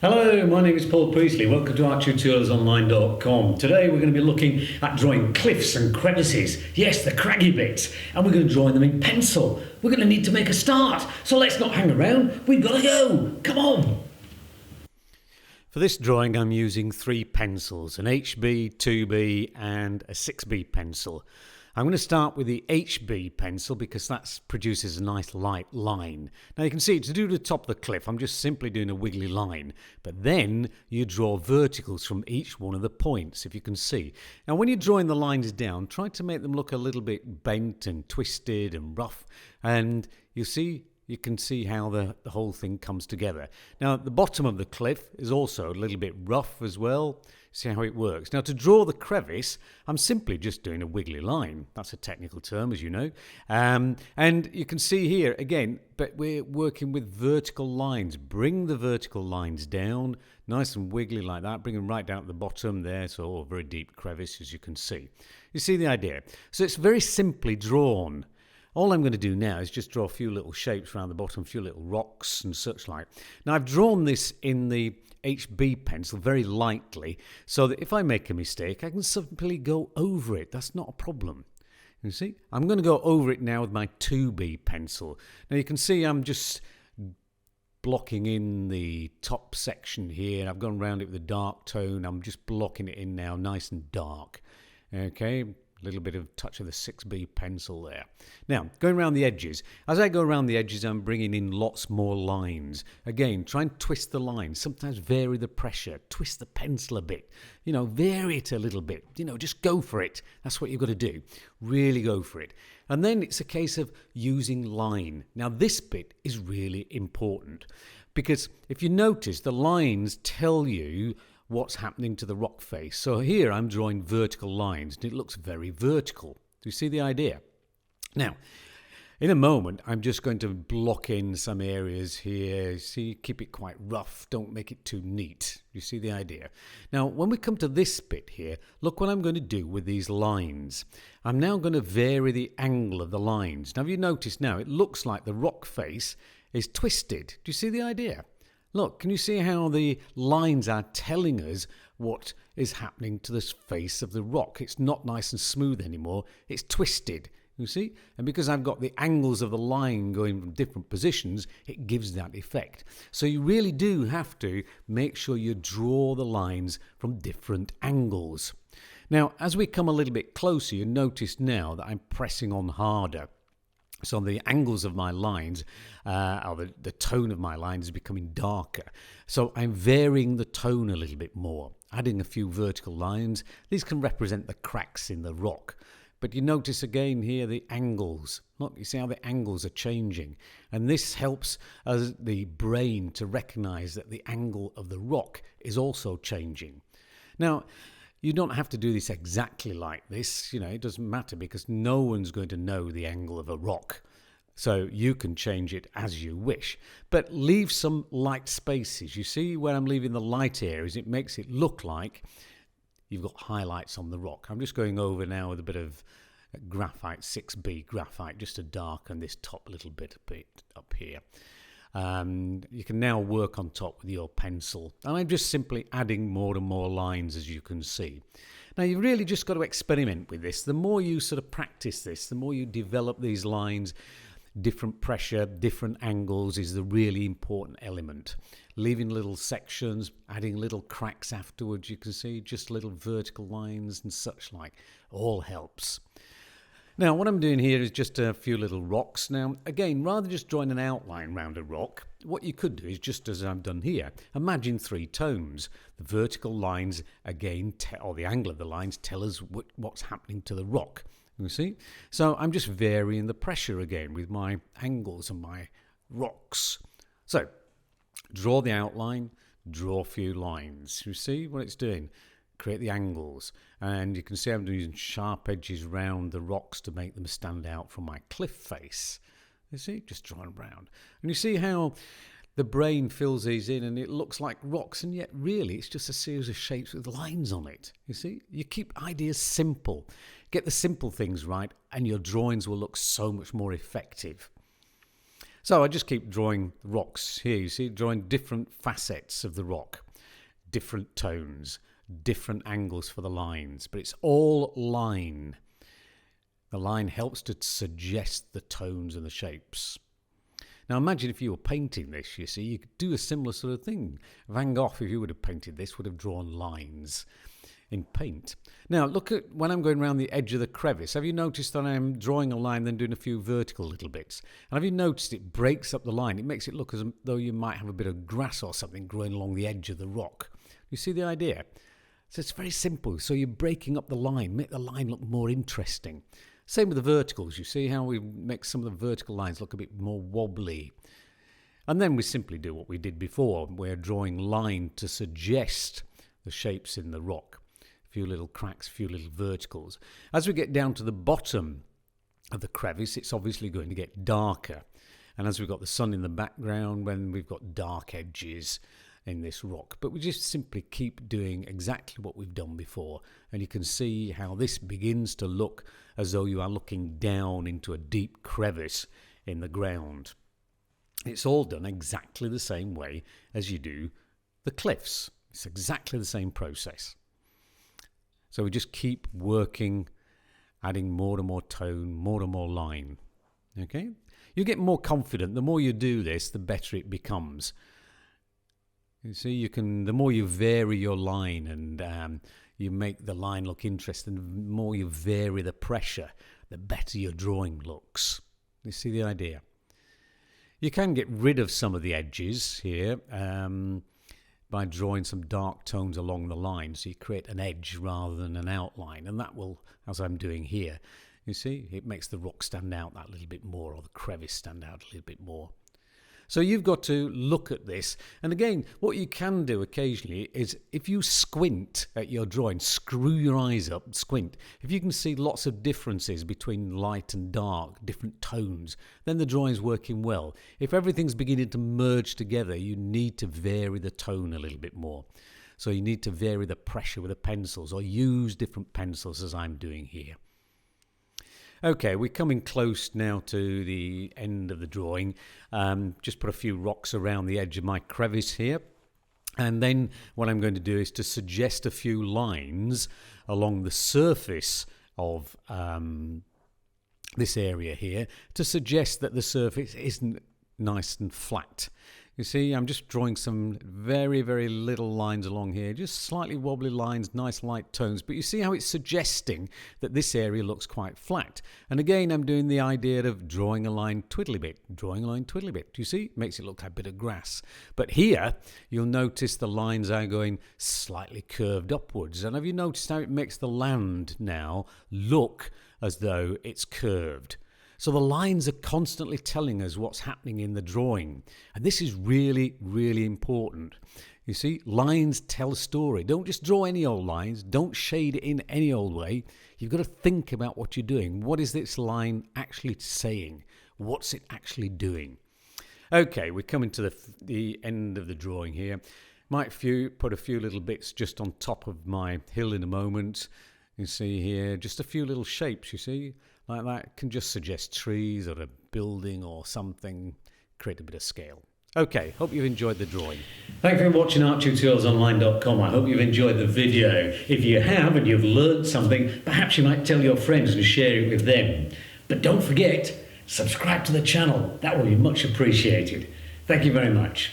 Hello, my name is Paul Priestley. Welcome to ArtTutorialsOnline.com. Today we're going to be looking at drawing cliffs and crevices. Yes, the craggy bits. And we're going to draw them in pencil. We're going to need to make a start. So let's not hang around. We've got to go. Come on. For this drawing I'm using three pencils, an HB, 2B and a 6B pencil. I'm going to start with the HB pencil because that produces a nice light line. Now you can see to do the top of the cliff I'm just simply doing a wiggly line, but then you draw verticals from each one of the points, if you can see. Now when you're drawing the lines down, try to make them look a little bit bent and twisted and rough, and you can see how the whole thing comes together. Now the bottom of the cliff is also a little bit rough as well. See how it works. Now to draw the crevice, I'm simply just doing a wiggly line. That's a technical term, as you know. And you can see here again, but we're working with vertical lines. Bring the vertical lines down, nice and wiggly like that. Bring them right down at the bottom there, so a very deep crevice, as you can see. You see the idea? So it's very simply drawn. All I'm going to do now is just draw a few little shapes around the bottom, a few little rocks and such like. Now I've drawn this in the HB pencil very lightly, so that if I make a mistake I can simply go over it. That's not a problem. You see? I'm going to go over it now with my 2B pencil. Now you can see I'm just blocking in the top section here. I've gone around it with a dark tone. I'm just blocking it in now nice and dark. Okay, a little bit of touch of the 6B pencil there. Now, going around the edges. As I go around the edges, I'm bringing in lots more lines. Again, try and twist the lines. Sometimes vary the pressure. Twist the pencil a bit. Vary it a little bit. Just go for it. That's what you've got to do. Really go for it. And then it's a case of using line. Now, this bit is really important because if you notice, the lines tell you what's happening to the rock face. So here I'm drawing vertical lines and it looks very vertical. Do you see the idea? Now, in a moment, I'm just going to block in some areas here. See, keep it quite rough. Don't make it too neat. You see the idea? Now, when we come to this bit here, look what I'm going to do with these lines. I'm now going to vary the angle of the lines. Now, have you noticed now, it looks like the rock face is twisted. Do you see the idea? Look, can you see how the lines are telling us what is happening to the face of the rock? It's not nice and smooth anymore. It's twisted, you see? And because I've got the angles of the line going from different positions, it gives that effect. So you really do have to make sure you draw the lines from different angles. Now, as we come a little bit closer, you notice now that I'm pressing on harder. So the angles of my lines, or the tone of my lines is becoming darker. So I'm varying the tone a little bit more, adding a few vertical lines. These can represent the cracks in the rock. But you notice again here the angles. Look, you see how the angles are changing. And this helps us, the brain, to recognize that the angle of the rock is also changing. Now, you don't have to do this exactly like this, it doesn't matter because no one's going to know the angle of a rock. So you can change it as you wish. But leave some light spaces. You see where I'm leaving the light areas, it makes it look like you've got highlights on the rock. I'm just going over now with a bit of graphite, 6B graphite, just to darken this top little bit up here. You can now work on top with your pencil, and I'm just simply adding more and more lines, as you can see. Now you've really just got to experiment with this. The more you sort of practice this, the more you develop these lines. Different pressure, different angles is the really important element. Leaving little sections, adding little cracks afterwards, you can see just little vertical lines and such like, all helps. Now, what I'm doing here is just a few little rocks. Now, again, rather than just drawing an outline around a rock, what you could do is just as I've done here, imagine three tones. The vertical lines, again, or the angle of the lines, tell us what's happening to the rock. You see? So I'm just varying the pressure again with my angles and my rocks. So, draw the outline, draw a few lines. You see what it's doing? Create the angles, and you can see I'm using sharp edges around the rocks to make them stand out from my cliff face. You see, just drawing around, and you see how the brain fills these in and it looks like rocks, and yet really it's just a series of shapes with lines on it. You see, you keep ideas simple, get the simple things right, and your drawings will look so much more effective. So I just keep drawing rocks here. You see, drawing different facets of the rock, different tones, different angles for the lines, but it's all line. The line helps to suggest the tones and the shapes. Now imagine if you were painting this, you see, you could do a similar sort of thing. Van Gogh, if you would have painted this, would have drawn lines in paint. Now look at when I'm going around the edge of the crevice. Have you noticed that I'm drawing a line then doing a few vertical little bits? And have you noticed it breaks up the line? It makes it look as though you might have a bit of grass or something growing along the edge of the rock. You see the idea? So it's very simple. So you're breaking up the line, make the line look more interesting. Same with the verticals. You see how we make some of the vertical lines look a bit more wobbly. And then we simply do what we did before. We're drawing line to suggest the shapes in the rock. A few little cracks, a few little verticals. As we get down to the bottom of the crevice, it's obviously going to get darker. And as we've got the sun in the background, when we've got dark edges in this rock, but we just simply keep doing exactly what we've done before, and you can see how this begins to look as though you are looking down into a deep crevice in the ground. It's all done exactly the same way as you do the cliffs. It's exactly the same process. So we just keep working, adding more and more tone, more and more line. Okay, you get more confident. The more you do this, the better it becomes. You see, the more you vary your line and you make the line look interesting, the more you vary the pressure, the better your drawing looks. You see the idea? You can get rid of some of the edges here by drawing some dark tones along the line, so you create an edge rather than an outline, and that will, as I'm doing here, you see, it makes the rock stand out that little bit more, or the crevice stand out a little bit more. So you've got to look at this. And again, what you can do occasionally is if you squint at your drawing, screw your eyes up, squint. If you can see lots of differences between light and dark, different tones, then the drawing's working well. If everything's beginning to merge together, you need to vary the tone a little bit more. So you need to vary the pressure with the pencils or use different pencils as I'm doing here. Okay, we're coming close now to the end of the drawing. Just put a few rocks around the edge of my crevice here. And then what I'm going to do is to suggest a few lines along the surface of this area here to suggest that the surface isn't nice and flat. You see, I'm just drawing some very, very little lines along here, just slightly wobbly lines, nice light tones. But you see how it's suggesting that this area looks quite flat. And again, I'm doing the idea of drawing a line twiddly bit, drawing a line twiddly bit. You see, it makes it look like a bit of grass. But here, you'll notice the lines are going slightly curved upwards. And have you noticed how it makes the land now look as though it's curved? So the lines are constantly telling us what's happening in the drawing. And this is really, really important. You see, lines tell a story. Don't just draw any old lines. Don't shade it in any old way. You've got to think about what you're doing. What is this line actually saying? What's it actually doing? Okay, we're coming to the end of the drawing here. Might put a few little bits just on top of my hill in a moment. You see here, just a few little shapes, you see, like that. Can just suggest trees or a building or something, create a bit of scale. Okay, hope you've enjoyed the drawing. Thank you for watching ArtTutorialsOnline.com. I hope you've enjoyed the video. If you have and you've learned something, perhaps you might tell your friends and share it with them. But don't forget, subscribe to the channel. That will be much appreciated. Thank you very much.